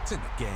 It's in the game.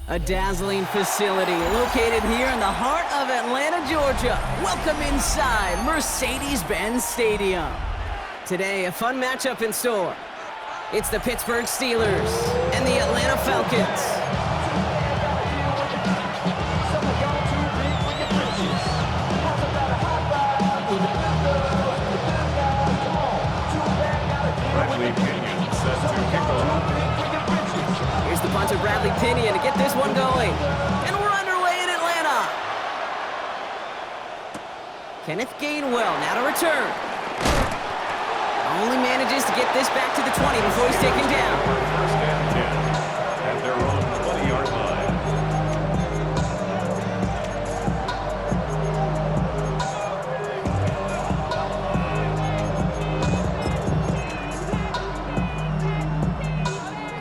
A dazzling facility located here in the heart of Atlanta, Georgia. Welcome inside Mercedes-Benz Stadium. Today, a fun matchup in store. It's the Pittsburgh Steelers and the Atlanta Falcons. Here's the punch of Bradley Pinion to get this one going. And we're underway in Atlanta. Kenneth Gainwell now to return. Only manages to get this back to the 20 before he's taken down. First and 10 at their own 20-yard line.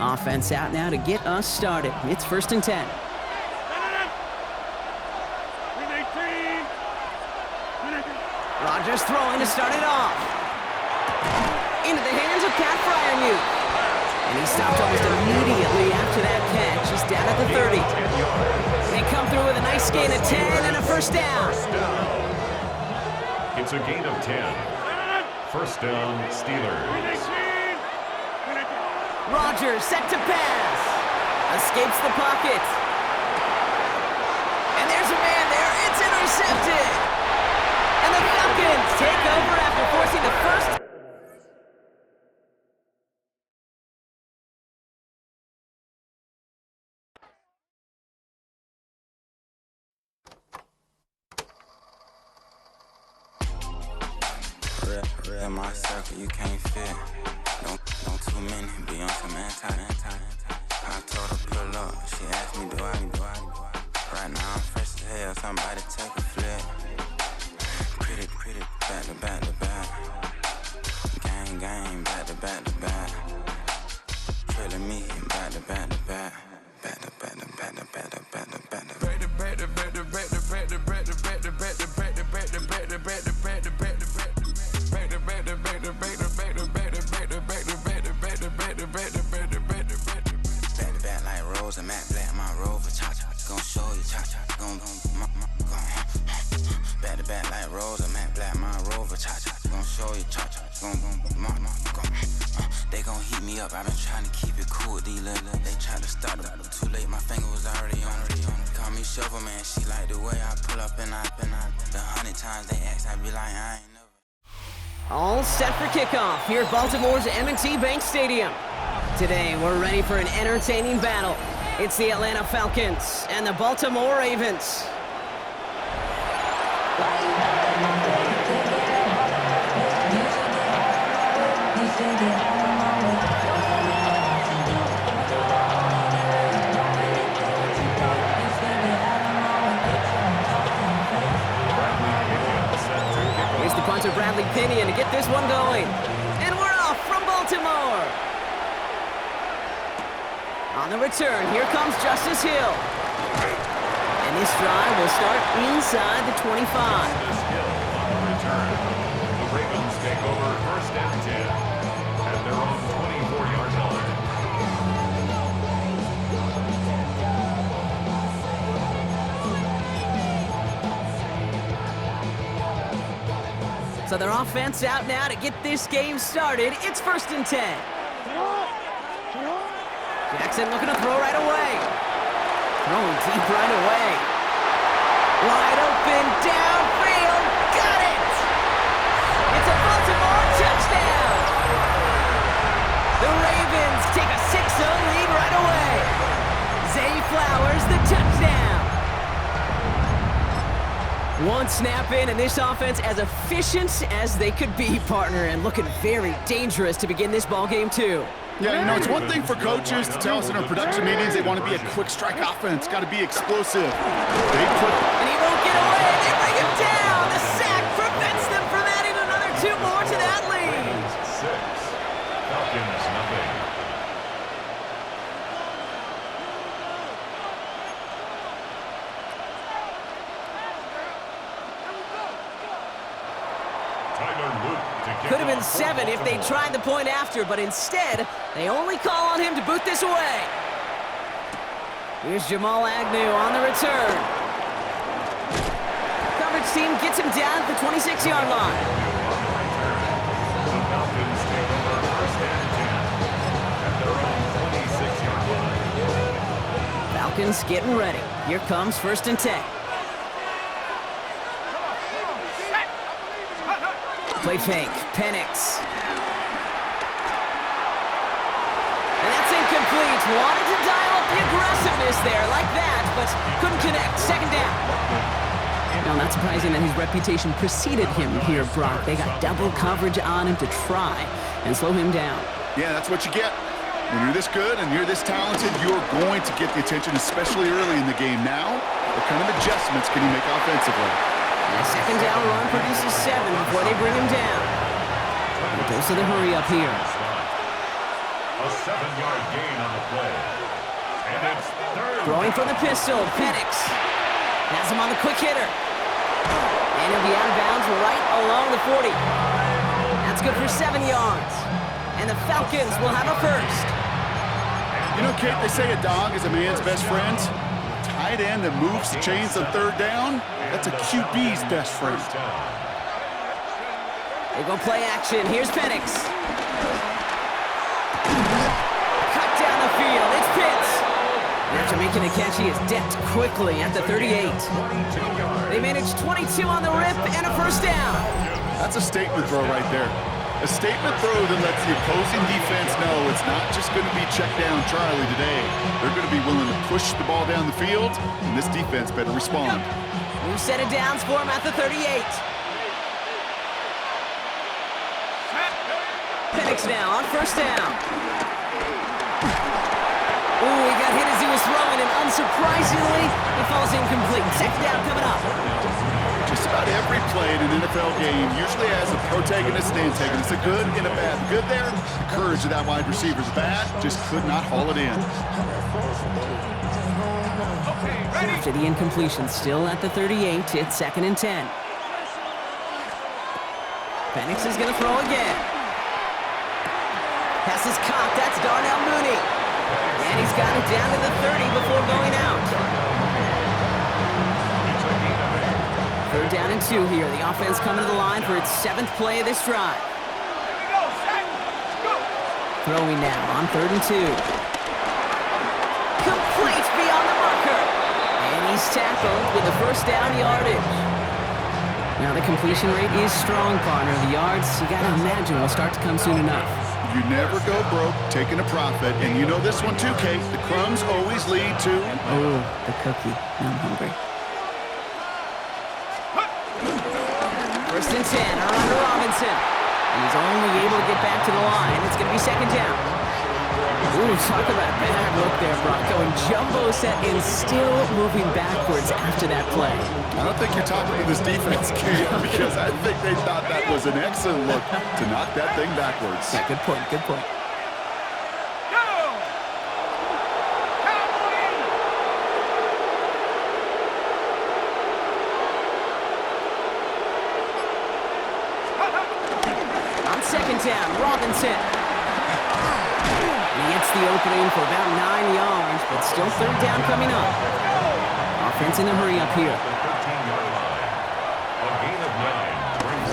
Offense out now to get us started. It's 1st and 10. Rodgers throwing to start it off. Into the hands of Pat Fryermuth. And he stopped almost immediately after that catch. He's down at the 30. They come through with a nice gain of 10 and a first down. It's a gain of 10. First down, Steelers. Rodgers set to pass. Escapes the pocket. And there's a man there. It's intercepted. And the Falcons take over after forcing the first. Real my circle, you can't fit. Don't too many be on some anti. I told her pull up, she asked me do I. Right now I'm fresh as hell, somebody take a flip. Pretty, back to back. Gang, back to back. Killing me, back to back. Back like Rosa, Matt Black, my Rover, cha-cha, gon' show you, cha-cha, they gon' heat me up, I've been trying to keep it cool, these little, they tried to start it, too late, my finger was already on it, call me Shovel Man, she like the way I pull up and I, the 100 times they ask, I be like, I ain't never. All set for kickoff here at Baltimore's M&T Bank Stadium. Today, we're ready for an entertaining battle. It's the Atlanta Falcons and the Baltimore Ravens. Here's the punter Bradley Pinion to get this one going. And we're off from Baltimore. On the return, here comes Justice Hill. And this drive will start inside the 25. Justice Hill on the return. The Ravens take over first and 10 at their own 24-yard line. So their offense out now to get this game started. It's 1st and 10. Jackson looking to throw right away. Throwing deep right away. Wide open, downfield, got it! It's a Baltimore touchdown! The Ravens take a 6-0 lead right away. Zay Flowers, the touchdown. One snap in, and this offense as efficient as they could be, partner, and looking very dangerous to begin this ball game too. Yeah, you know, it's one thing for coaches to tell us in our production meetings they want to be a quick strike offense, got to be explosive. And he won't get away. They bring him down. The sack prevents them from adding another 2 more to that lead. 6. Falcons, nothing. Could have been 7 if they tried the point after, but instead, they only call on him to boot this away. Here's Jamal Agnew on the return. Coverage team gets him down at the 26-yard line. The Falcons take over 1st and 10 at their own 26-yard line. Falcons getting ready. Here comes 1st and 10. Play fake, Penix. And that's incomplete. Wanted to dial up the aggressiveness there like that, but couldn't connect. 2nd down. Now, not surprising that his reputation preceded him here, Brock. They got double coverage on him to try and slow him down. Yeah, that's what you get. When you're this good and you're this talented, you're going to get the attention, especially early in the game. Now, what kind of adjustments can you make offensively? And a 2nd down run produces 7 before they bring him down. He goes to the hurry up here. A 7-yard gain on the play. And it's 3rd. Throwing from the pistol, Penix. Has him on the quick hitter. And he'll be out of bounds right along the 40. That's good for 7 yards. And the Falcons will have a 1st. You know, Kate, they say a dog is a man's best friend. Tight end that moves the chains on 3rd down, that's a QB's best friend. They go play action. Here's Penix. Cut down the field. It's Pitts. After making a catch, he is decked quickly at the 38. They managed 22 on the rip and a 1st down. That's a statement throw right there. A statement throw that lets the opposing defense know it's not just going to be check down Charlie today. They're going to be willing to push the ball down the field, and this defense better respond. New set of downs for him at the 38. Penix now on 1st down. Ooh, he got hit as he was throwing, and unsurprisingly, it falls incomplete. 2nd down coming up. Just about every play in an NFL game usually has a protagonist and antagonist, a good and a bad. The good there, the courage of that wide receiver. The bad, just could not haul it in. After the incompletion, still at the 38, it's 2nd and 10. Penix is going to throw again. Pass is caught. That's Darnell Mooney. And he's got it down to the 30 before going out. 3rd down and 2 here. The offense coming to the line for its 7th play of this drive. Throwing now on 3rd and 2. Complete beyond the marker. And he's tackled with the 1st down yardage. Now the completion rate is strong, partner. The yards, you got to imagine, will start to come soon enough. You never go broke taking a profit, and you know this one too, Kate. The crumbs always lead to... Oh, the cookie. I'm hungry. 1st and 10, around to Robinson. And he's only able to get back to the line. It's going to be 2nd down. Ooh, talk about a bad look there, Brock. Going jumbo set and still moving backwards after that play. I don't think you're talking to this defense, Kate, because I think they thought that was an excellent look to knock that thing backwards. Yeah, good point, good point. On 2nd down, Robinson. He gets the opening for about 9 yards, but still 3rd down coming up. Offense in a hurry up here.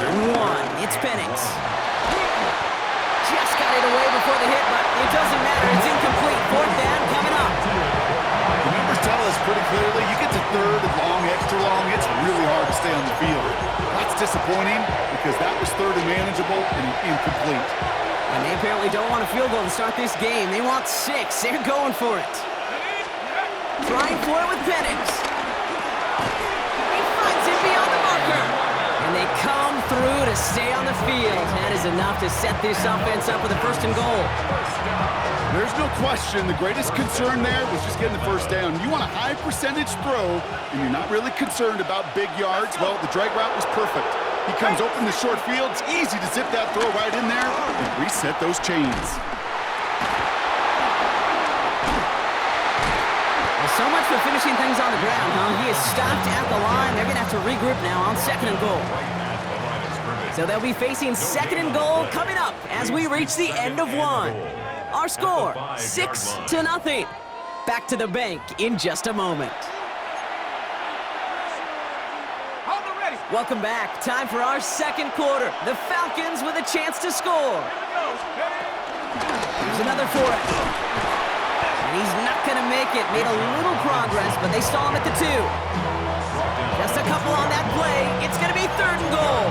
And 1. It's Penix. Just got it away before the hit, but it doesn't matter. It's incomplete. 4th down coming up. The numbers tell us pretty clearly, you get to 3rd and long, extra long, it's really hard to stay on the field. That's disappointing because that was 3rd and manageable and incomplete. And they apparently don't want a field goal to start this game. They want 6. They're going for it. Trying for it with Penix. He finds it beyond the marker. And they come through to stay on the field. That is enough to set this offense up with a 1st and goal. There's no question the greatest concern there was just getting the 1st down. You want a high percentage throw, and you're not really concerned about big yards. Well, the drag route was perfect. He comes open the short field. It's easy to zip that throw right in there and reset those chains. Well, so much for finishing things on the ground, huh? He is stopped at the line. They're going to have to regroup now on 2nd and goal. So they'll be facing 2nd and goal coming up as we reach the end of 1. Our score, 6-0. Back to the bank in just a moment. Welcome back. Time for our 2nd quarter. The Falcons with a chance to score. Here's another for it. And he's not going to make it. Made a little progress, but they stall him at the 2. Just a couple on that play. It's going to be 3rd and goal.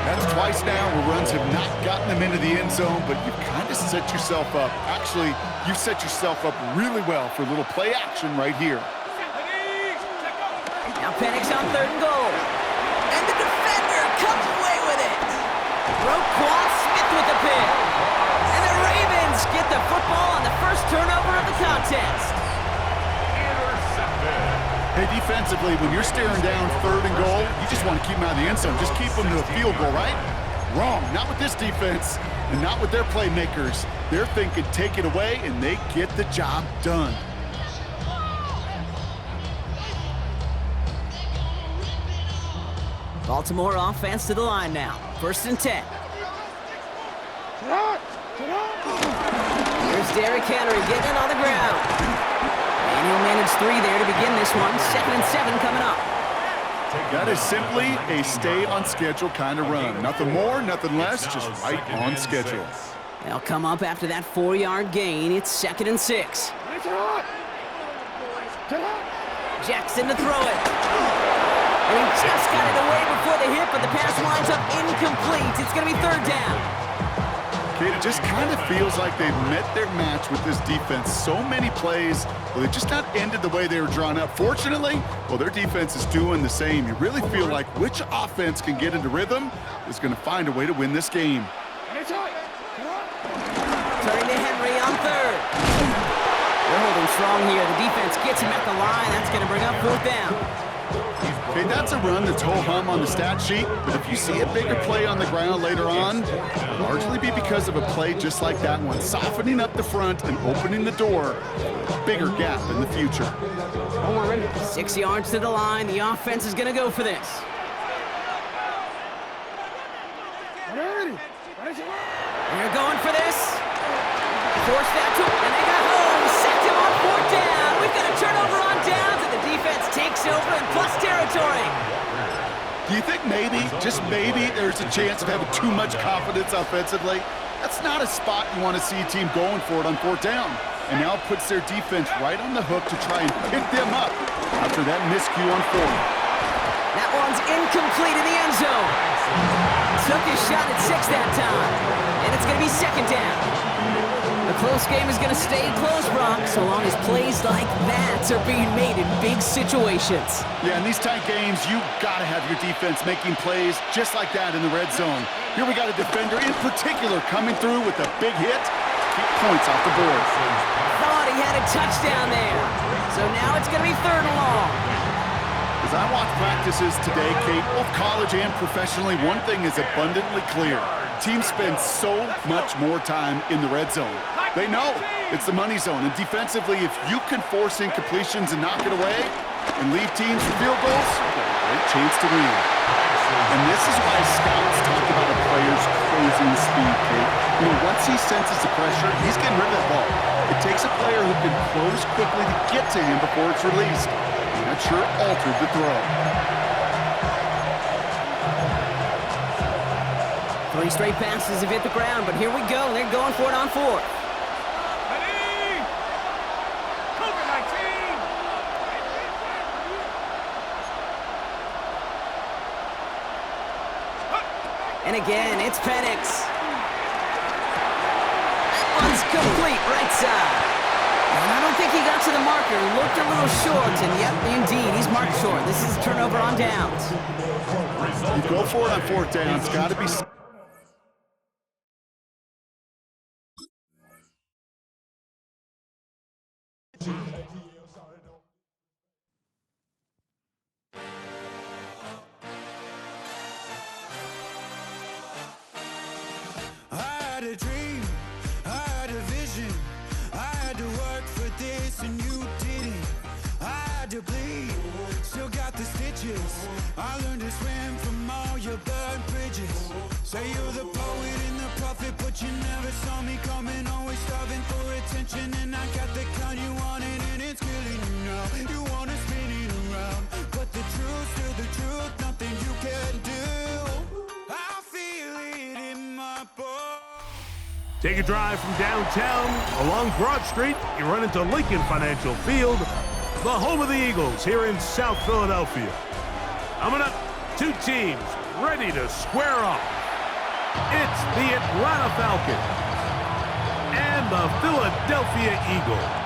That's twice now where runs have not gotten them into the end zone, but you've kind of set yourself up. Actually, you've set yourself up really well for a little play action right here. Now Penix on 3rd and goal. And the defender comes away with it. Roquan Smith with the pick. And the Ravens get the football on the 1st turnover of the contest. Hey, defensively, when you're staring down 3rd and goal, you just want to keep them out of the end zone. Just keep them to a field goal, right? Wrong. Not with this defense and not with their playmakers. They're thinking take it away, and they get the job done. Baltimore offense to the line now. 1st and 10. Here's Derrick Henry getting it on the ground. And he'll manage 3 there to begin this one. 2nd and 7 coming up. That is simply a stay on schedule kind of run. Nothing more, nothing less, just right on schedule. They'll come up after that 4-yard gain. It's 2nd and 6. Jackson to throw it. And he just got it away before the hit, but the pass winds up incomplete. It's going to be 3rd down. Kate, it just kind of feels like they've met their match with this defense. So many plays, well, they just not ended the way they were drawn up. Fortunately, well, their defense is doing the same. You really feel like which offense can get into rhythm is going to find a way to win this game. Turning to Henry on 3rd. They're holding strong here. The defense gets him at the line. That's going to bring up 4th down. Okay, that's a run that's ho-hum on the stat sheet, but if you see a bigger play on the ground later on, it'll largely be because of a play just like that one, softening up the front and opening the door for a bigger gap in the future. 6 yards to the line. The offense is going to go for this. They're going for this. Force that to him, and they got home. Sacked him on 4th down. We've got a turnover on downs, and the defense takes over in plus territory. Do you think maybe, just maybe, there's a chance of having too much confidence offensively? That's not a spot you want to see a team going for it on 4th down. And now it puts their defense right on the hook to try and pick them up after that miscue on 4th. That one's incomplete in the end zone. Took his shot at 6 that time. And it's going to be 2nd down. The close game is going to stay close, Brock, so long as plays like that are being made in big situations. Yeah, in these tight games, you got to have your defense making plays just like that in the red zone. Here we got a defender in particular coming through with a big hit to keep points off the board. Thought he had a touchdown there. So now it's going to be 3rd and long. As I watch practices today, Kate, both college and professionally, one thing is abundantly clear. Teams spend so much more time in the red zone. They know it's the money zone, and defensively, if you can force incompletions and knock it away and leave teams with field goals, you've got a great chance to win. And this is why scouts talk about a player's closing speed, Kate. You know, once he senses the pressure, he's getting rid of that ball. It takes a player who can close quickly to get to him before it's released. And that sure altered the throw. 3 straight passes have hit the ground, but here we go. They're going for it on 4th. And again, it's Penix. That one's complete right side. And I don't think he got to the marker. He looked a little short, and yep, indeed, he's marked short. This is a turnover on downs. You go for it on 4th down. It's got to be... I had a dream, I had a vision, I had to work for this and you didn't. I had to bleed, still got the stitches. I learned to swim from all your burned bridges. Say you're the poet and the prophet, but you never saw me coming. Always starving for attention, and I got the kind you wanted, and it's killing you now. You wanna spin it around, but the truth's still the truth. Nothing you can do. I feel it in my bones. Take a drive from downtown along Broad Street. You run into Lincoln Financial Field, the home of the Eagles here in South Philadelphia. Coming up, 2 teams ready to square off. It's the Atlanta Falcons and the Philadelphia Eagles.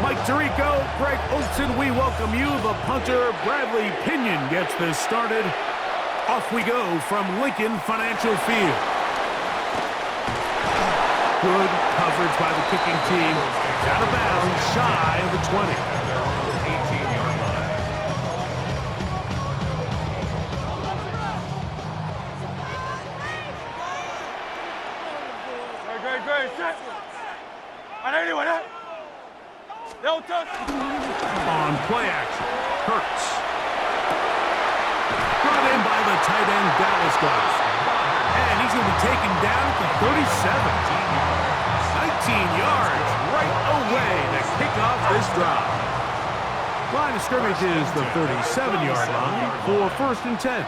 Mike Tirico, Greg Olson, we welcome you. The punter, Bradley Pinion, gets this started. Off we go from Lincoln Financial Field. Good coverage by the kicking team. Out of bounds, shy of the 20. 18-yard line. Great, set. Anyone, no touch. On play action, Hurts. Brought in by the tight end Dallas Goddard. And he's going to be taken down at the 37. 19 yards right away to kick off this drive. Line of scrimmage is the 37-yard line for 1st and 10.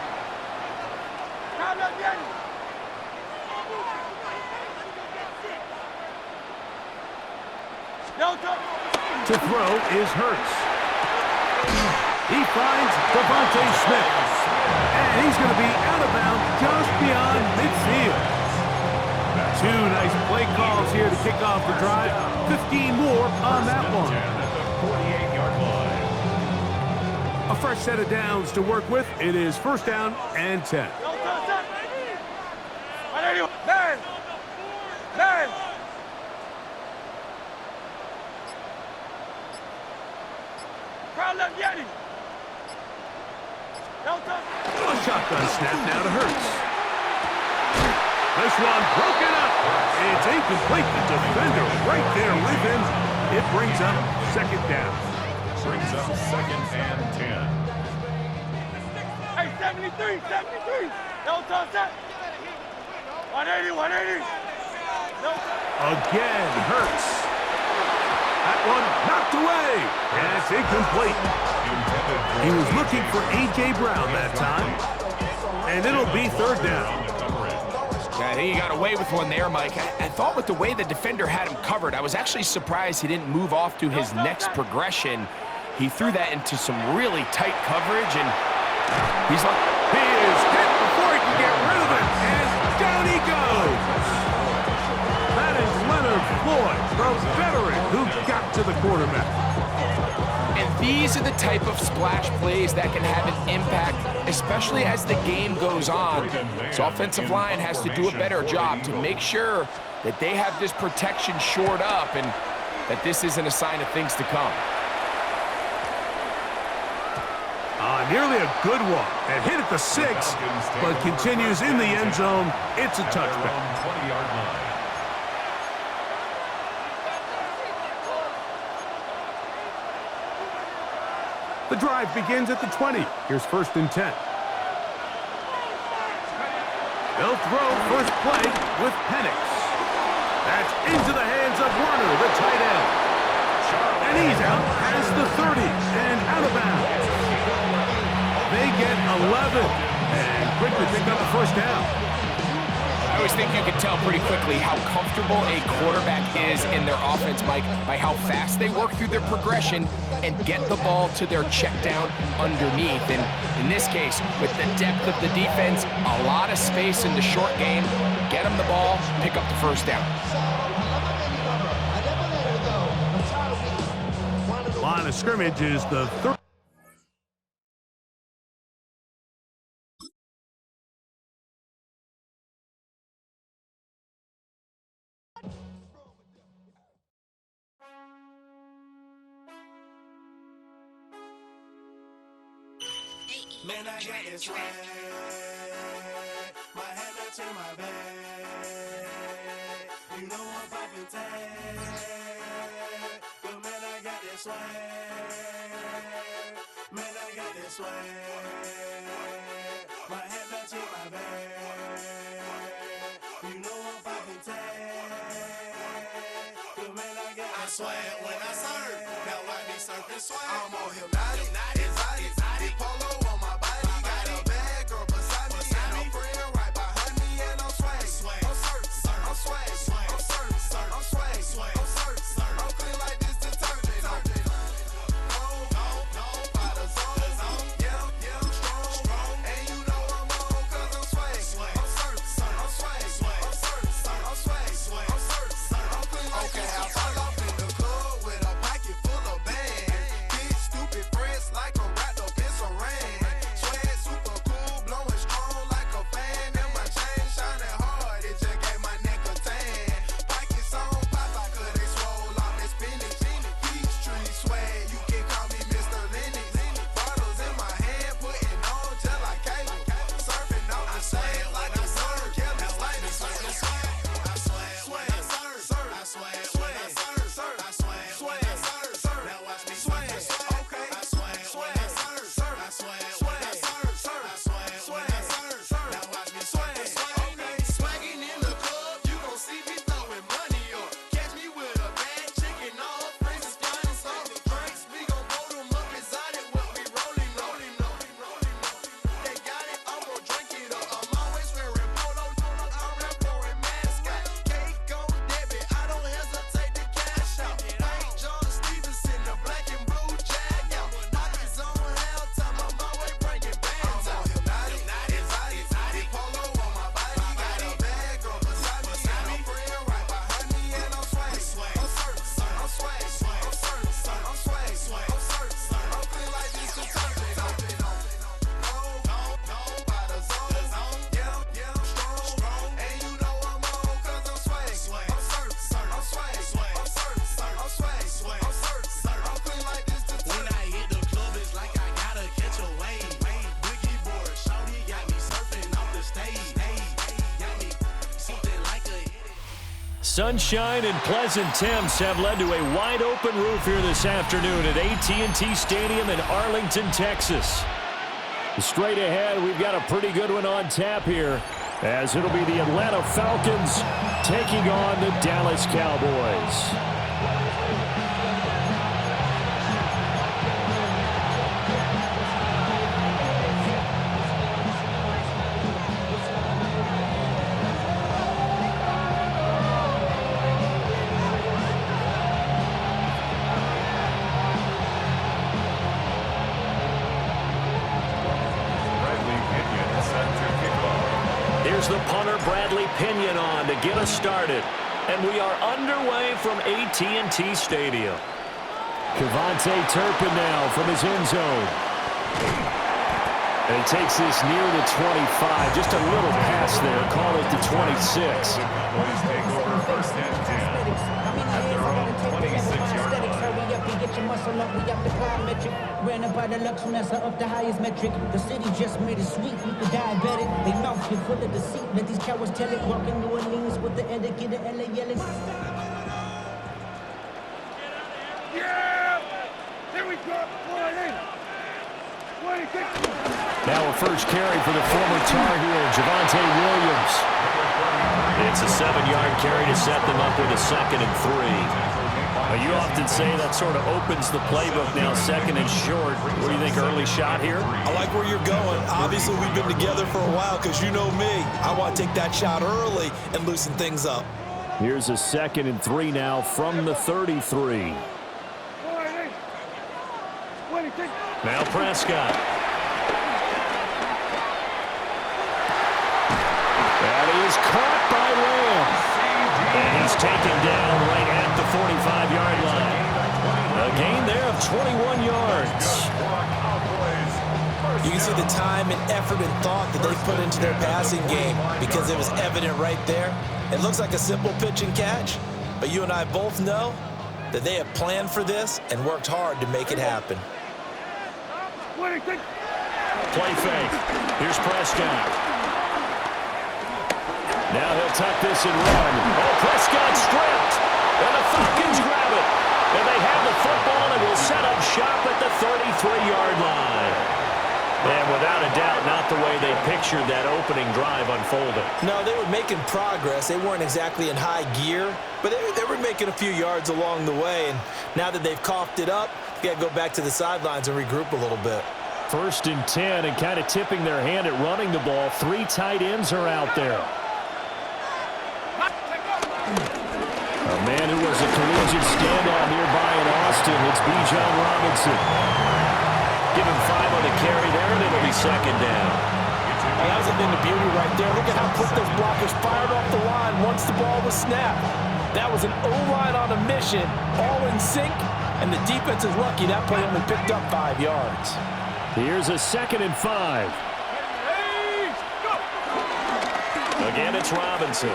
To throw is Hurts. He finds Devontae Smith. And he's going to be out of bounds just beyond midfield. 2 nice play calls here to kick off the drive. 15 more on that one. At the 48-yard line. A fresh set of downs to work with. It is 1st down and 10. Man! A shotgun snap now to Hurts. This one broken up. It's incomplete. The defender right there with him. It brings up 2nd down. Brings up 2nd and 10. Hey, 73. No touch that. 180. No. Again, Hurts. That one knocked away. And it's incomplete. He was looking for A.J. Brown that time. And it'll be 3rd down. Yeah, I think he got away with one there, Mike. I thought with the way the defender had him covered, I was actually surprised he didn't move off to his next progression. He threw that into some really tight coverage, and he's like... He is hit before he can get rid of it, and down he goes. That is Leonard Floyd, the veteran who got to the quarterback. And these are the type of splash plays that can have an impact, especially as the game goes on. So offensive line has to do a better job to make sure that they have this protection shored up and that this isn't a sign of things to come. Nearly a good one. And hit at the 6, but continues in the end zone. It's a touchback. 20-yard line. The drive begins at the 20. Here's 1st and 10. They'll throw first play with Penix. That's into the hands of Warner, the tight end. And he's out past the 30 and out of bounds. They get 11 and quickly pick up the first down. I always think you can tell pretty quickly how comfortable a quarterback is in their offense, Mike, by how fast they work through their progression and get the ball to their check down underneath. And in this case, with the depth of the defense, a lot of space in the short game, get them the ball, pick up the first down. Line of scrimmage is the third. Man, I got this swag. My head matching my bag. You know I'm poppin' tag. But man, I got this swag. Man, I got this swag. My head matching my bag. You know I'm poppin' tag. But man, I got this swag. When I surf, now I be surfing swag. I'm on hypnotic, exotic, polo. Sunshine and pleasant temps have led to a wide-open roof here this afternoon at AT&T Stadium in Arlington, Texas. Straight ahead, we've got a pretty good one on tap here, as it'll be the Atlanta Falcons taking on the Dallas Cowboys. The punter Bradley Pinion on to get us started. And we are underway from AT&T Stadium. Kevontae Turpin now from his end zone. And he takes this near the 25. Just a little pass there. Call it the 26. Boys take over first and 10 at their own 26-yard line. Ran up by the Lux when that's up the highest metric. The city just made it sweet, we could diabetic. They mouth get full of deceit. Let these cowards tell it. Walking New Orleans with the etiquette of LA yelling. Yeah! Here we go! Pull it in! Now a first carry for the former Tar Heel, Javonte Williams. It's a 7-yard carry to set them up with a 2nd and 3. You often say that sort of opens the playbook now, 2nd and short. What do you think, early shot here? I like where you're going. Obviously, we've been together for a while because you know me. I want to take that shot early and loosen things up. Here's a 2nd and 3 now from the 33. Now Prescott. That is caught by Lamb. And he's taken down right at the 45-yard line. A gain there of 21 yards. You can see the time and effort and thought that they put into their passing game because it was evident right there. It looks like a simple pitch and catch, but you and I both know that they have planned for this and worked hard to make it happen. Play fake. Here's Prescott. Now he'll tuck this and run. Oh, Prescott stripped. And the Falcons grab it. And they have the football and will set up shop at the 33-yard line. And without a doubt, not the way they pictured that opening drive unfolding. No, they were making progress. They weren't exactly in high gear, but they were making a few yards along the way. And now that they've coughed it up, you got to go back to the sidelines and regroup a little bit. 1st and 10, and kind of tipping their hand at running the ball. 3 tight ends are out there. A man who was a collegiate standout nearby in Austin. It's Bijan Robinson. Give him 5 on the carry there, and it'll be 2nd down. Well, that was a thing of beauty right there. Look at how quick those blockers fired off the line once the ball was snapped. That was an O-line on a mission, all in sync, and the defense is lucky that play only picked up 5 yards. Here's a 2nd and 5. Again, it's Robinson.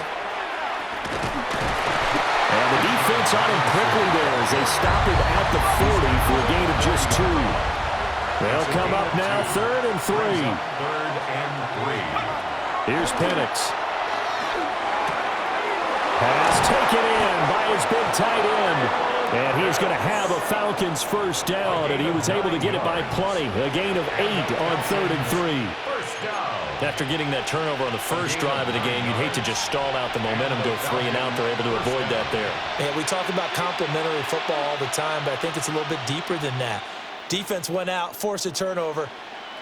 And the defense on him quickly there as they stop him at the 40 for a gain of just 2. They'll come up now 3rd and 3. 3rd and 3. Here's Penix. Pass taken in by his big tight end. And he's going to have a Falcons first down, and he was able to get it by plenty. A gain of 8 on 3rd and 3. First down. After getting that turnover on the first drive of the game, you'd hate to just stall out the momentum, go 3 and out. They're able to avoid that there. And we talk about complementary football all the time, but I think it's a little bit deeper than that. Defense went out, forced a turnover,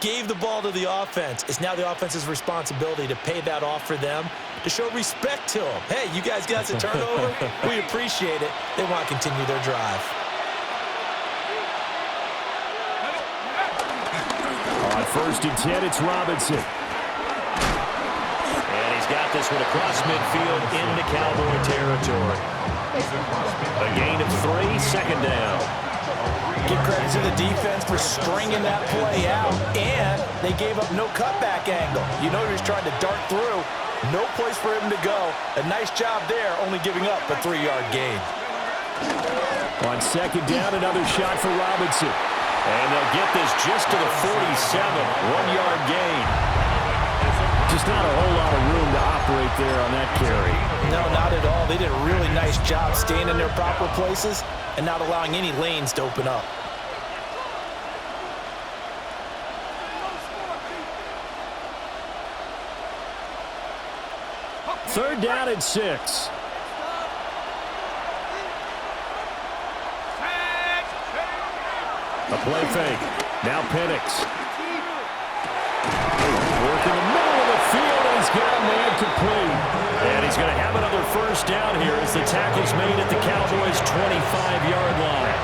gave the ball to the offense. It's now the offense's responsibility to pay that off for them, to show respect to them. Hey, you guys got a turnover? We appreciate it. They want to continue their drive. On 1st and 10, it's Robinson. And he's got this one across midfield into Cowboy territory. A gain of 3, 2nd down. Give credit to the defense for stringing that play out, and they gave up no cutback angle. You know he was trying to dart through. No place for him to go. A nice job there, only giving up a 3-yard gain. On 2nd down, another shot for Robinson. And they'll get this just to the 47, 1-yard gain. Just not a whole lot of room to operate there on that carry. No, not at all. They did a really nice job staying in their proper places and not allowing any lanes to open up. Third down and 6. A play fake. Now Penix. Work in the middle of the field, and he's got a man complete. And he's going to have another first down here as the tackle's made at the Cowboys' 25-yard line.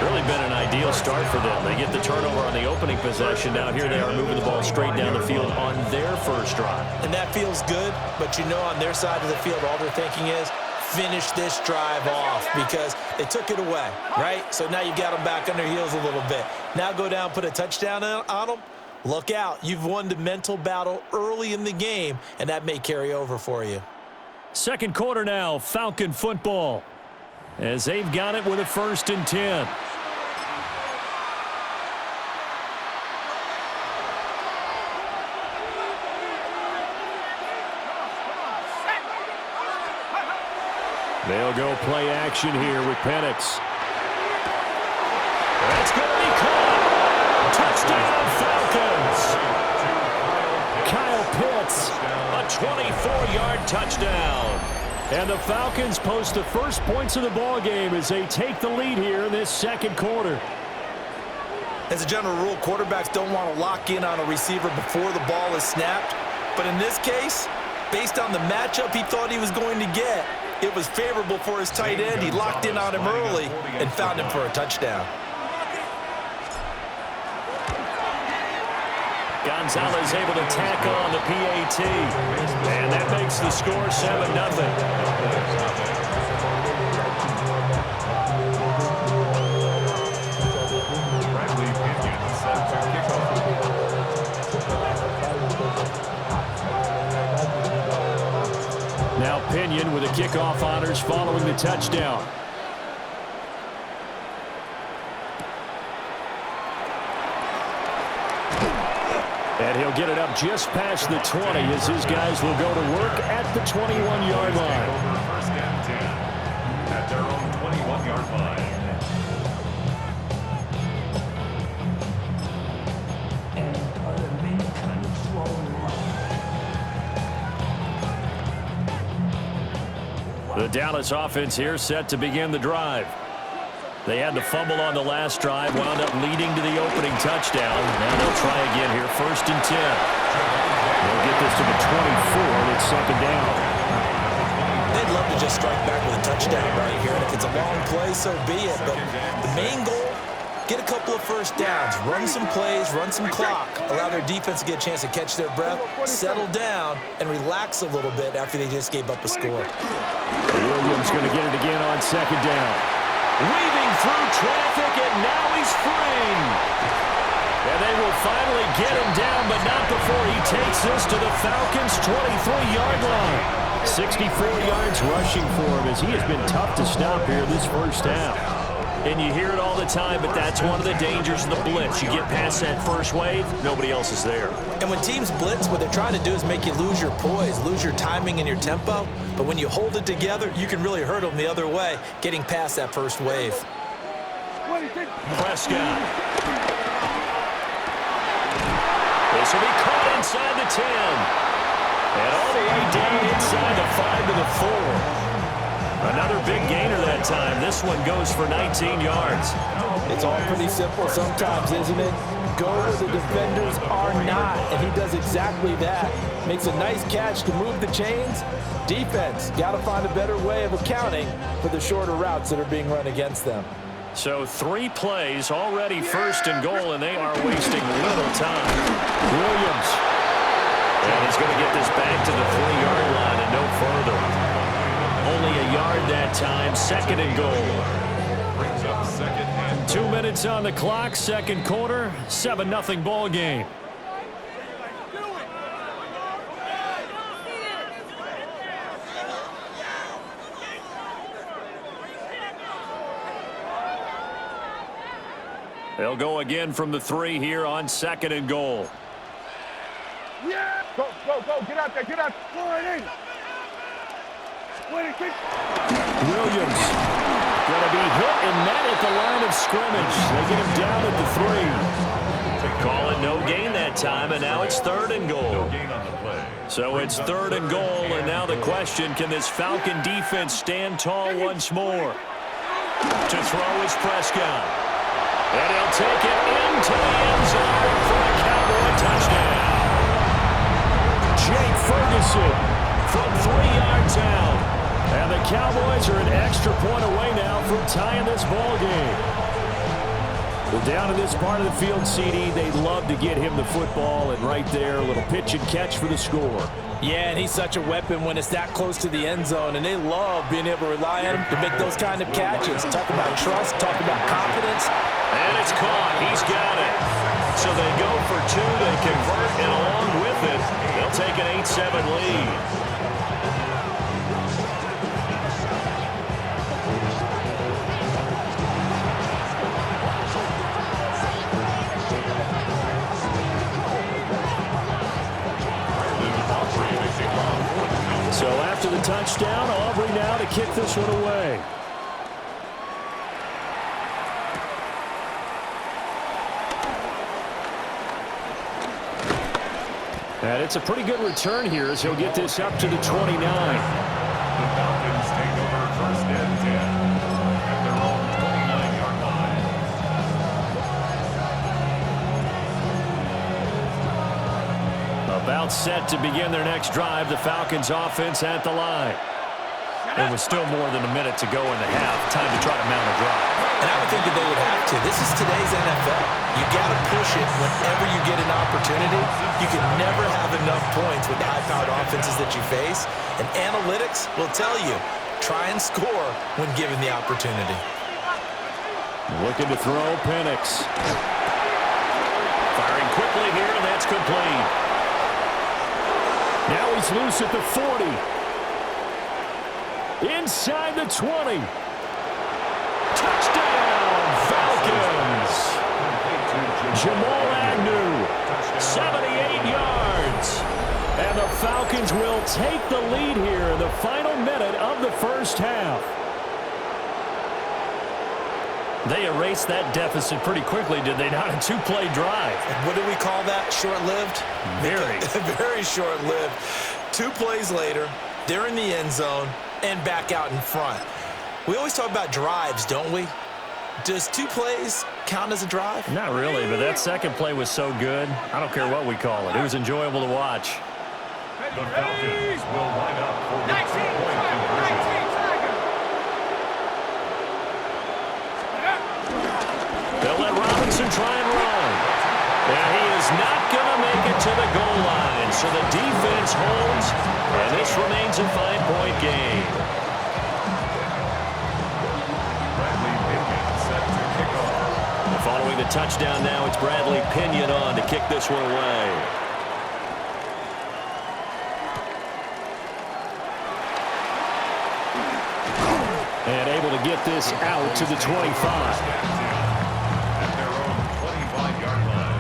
Really been an ideal start for them. They get the turnover on the opening possession. Now here they are moving the ball straight down the field on their first drive. And that feels good, but you know on their side of the field all they're thinking is finish this drive off because they took it away, right? So now you got them back on their heels a little bit. Now go down, put a touchdown on them. Look out. You've won the mental battle early in the game, and that may carry over for you. Second quarter now, Falcon football, as they've got it with a 1st and 10. They'll go play action here with Penix. That's going to be caught. Touchdown, Falcons! Kyle Pitts, a 24-yard touchdown. And the Falcons post the first points of the ball game as they take the lead here in this second quarter. As a general rule, quarterbacks don't want to lock in on a receiver before the ball is snapped. But in this case, based on the matchup he thought he was going to get, it was favorable for his tight end. He locked in on him early and found him for a touchdown. Gonzalez able to tack on the PAT. And that makes the score 7-0. Now Pinion with the kickoff honors following the touchdown. And he'll get it up just past the 20 as his guys will go to work at the 21-yard line. First and 10 at their own 21-yard line. The Dallas offense here set to begin the drive. They had the fumble on the last drive, wound up leading to the opening touchdown. Now they'll try again here, 1st and 10. They'll get this to the 24, and it's 2nd down. They'd love to just strike back with a touchdown right here, and if it's a long play, so be it. But the main goal, get a couple of first downs, run some plays, run some clock, allow their defense to get a chance to catch their breath, settle down, and relax a little bit after they just gave up a score. Williams going to get it again on 2nd down. Weaving through traffic, and now he's free. And they will finally get him down, but not before he takes this to the Falcons' 23-yard line. 64 yards rushing for him as he has been tough to stop here this first half. And you hear it all the time, but that's one of the dangers of the blitz. You get past that first wave, nobody else is there. And when teams blitz, what they're trying to do is make you lose your poise, lose your timing and your tempo. But when you hold it together, you can really hurt them the other way, getting past that first wave. Prescott. This will be caught inside the 10. And all the way down inside the 5 to the 4. Another big gainer that time. This one goes for 19 yards. It's all pretty simple sometimes, isn't it? Go where the defenders are not, and he does exactly that. Makes a nice catch to move the chains. Defense, got to find a better way of accounting for the shorter routes that are being run against them. So 3 plays, already 1st and goal, and they are wasting little time. Williams. And he's going to get this back to the 3-yard line and no further. Only a yard that time, 2nd and goal. Brings up 2nd and 2 minutes on the clock, second quarter, 7-0 ball game. They'll go again from the 3 here on 2nd and goal. Yeah! Go, go, go. Get out there. Get out. Go right in. Williams going to be hit and met at the line of scrimmage. They get him down at the 3. Call it no gain that time, and now it's 3rd and goal. no gain on the play. So it's 3rd and goal, and now the question, can this Falcon defense stand tall once more? To throw is Prescott. And he'll take it into the end zone for a Cowboy touchdown. Jake Ferguson from 3 yards out. And the Cowboys are an extra point away now from tying this ball game. Well, down in this part of the field, CD, they'd love to get him the football, and right there, a little pitch and catch for the score. Yeah, and he's such a weapon when it's that close to the end zone, and they love being able to rely on him to make those kind of catches. Talk about trust, talk about confidence. And it's caught. He's got it. So they go for 2, they convert, and along with it, they'll take an 8-7 lead. So after the touchdown, Aubrey now to kick this one away. And it's a pretty good return here as he'll get this up to the 29. The Falcons take over first and 10 at their own 29-yard line. About set to begin their next drive, the Falcons offense at the line. It was still more than a minute to go in the half. Time to try to mount a drive. And I would think that they would have to. This is today's NFL. You got to push it whenever you get an opportunity. You can never have enough points with the high-powered offenses that you face. And analytics will tell you, try and score when given the opportunity. Looking to throw, Penix. Firing quickly here, and that's complete. Now he's loose at the 40. Inside the 20. Touchdown, Falcons. Jamal Agnew, 78 yards. And the Falcons will take the lead here in the final minute of the first half. They erased that deficit pretty quickly, did they not? A two-play drive. What do we call that? Short-lived? Very. Very short-lived. 2 plays later, they're in the end zone and back out in front. We always talk about drives, don't we? Does 2 plays count as a drive? Not really, but that second play was so good. I don't care what we call it. It was enjoyable to watch. The Falcons will line up for the 2-point conversion. They'll let Robinson try and run. And he is not going to make it to the goal line. So the defense holds, and this remains a 5-point game. Following the touchdown now, it's Bradley Pinion on to kick this one away. And able to get this out to the 25. At their own 25-yard line.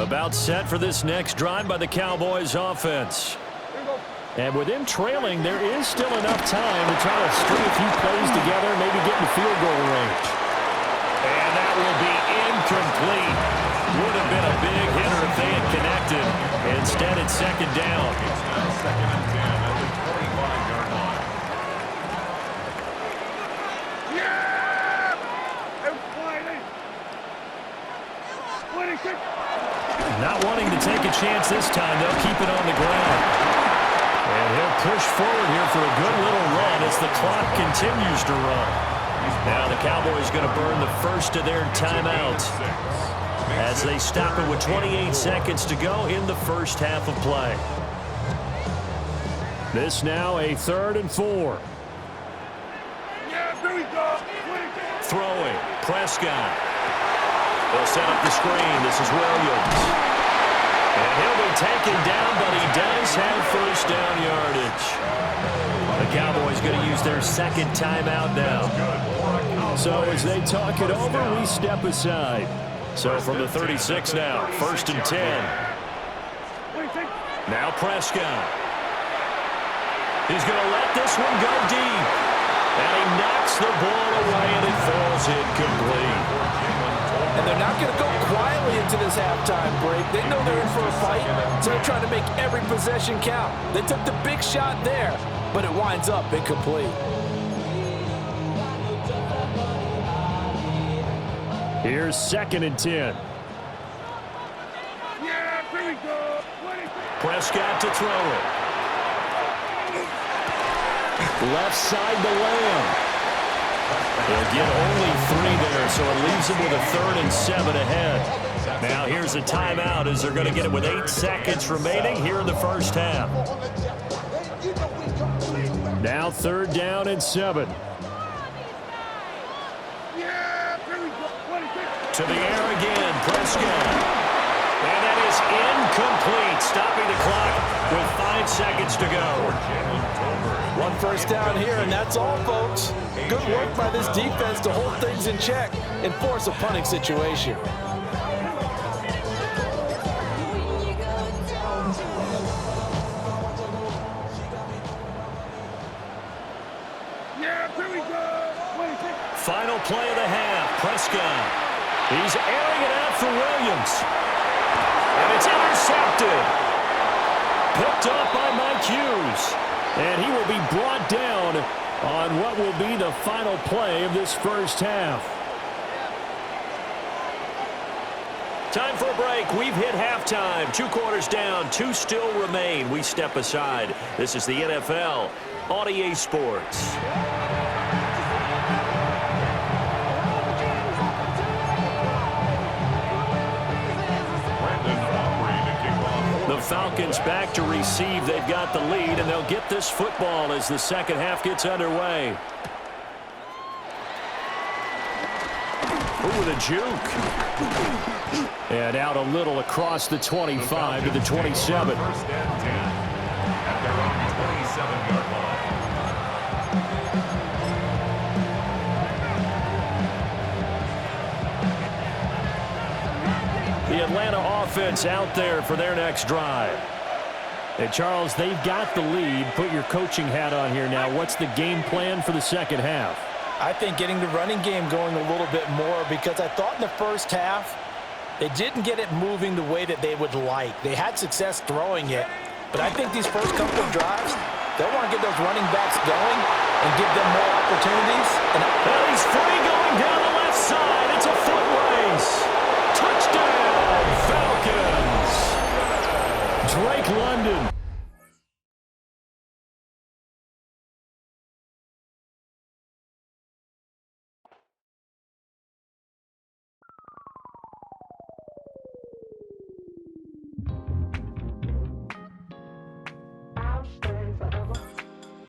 About set for this next drive by the Cowboys offense. And with them trailing, there is still enough time to try to string a few plays together, maybe get in field goal range. And that will be incomplete. Would have been a big hitter if they had connected. Instead, it's second down. It's now second and 10 at the 25-yard line. Not wanting to take a chance this time, they'll keep it on the ground. And he'll push forward here for a good little run as the clock continues to run. Now the Cowboys going to burn the first of their timeouts as they stop it with 28 seconds to go in the first half of play. This now a 3rd and 4. Throwing, Prescott. They'll set up the screen. This is Williams. And he'll be taken down, but he does have first down yardage. The Cowboys going to use their second timeout now. So as they talk it over, we step aside. So from the 36 now, 1st and 10. Now Prescott. He's going to let this one go deep. And he knocks the ball away, and it falls incomplete. And they're not going to go quietly into this halftime break. They know they're in for a fight, so they're trying to make every possession count. They took the big shot there, but it winds up incomplete. Here's 2nd and 10. Prescott to throw it. Left side to Lamb. They'll get only 3 there, so it leaves them with a 3rd and 7 ahead. Now here's a timeout as they're going to get it with 8 seconds remaining here in the first half. Now 3rd down and 7. To the air again, Prescott. And that is incomplete, stopping the clock with 5 seconds to go. 1 first down here, and that's all, folks. Good work by this defense to hold things in check and force a punting situation. Final play of the half. Prescott. He's airing it out for Williams. And it's intercepted. Picked up by Mike Hughes. And he will be brought down on what will be the final play of this first half. Time for a break. We've hit halftime. 2 quarters down. 2 still remain. We step aside. This is the NFL on EA Sports. The Falcons back to receive. They've got the lead, and they'll get this football as the second half gets underway. With a juke. And out a little across the 25 to the 27. First and 10 at their own 27-yard line. The Atlanta offense out there for their next drive. And Charles, they've got the lead. Put your coaching hat on here now. What's the game plan for the second half? I think getting the running game going a little bit more, because I thought in the first half they didn't get it moving the way that they would like. They had success throwing it, but I think these first couple of drives, they'll want to get those running backs going and give them more opportunities. And he's free going down the left side. It's a foot race. Touchdown, Falcons. Drake London.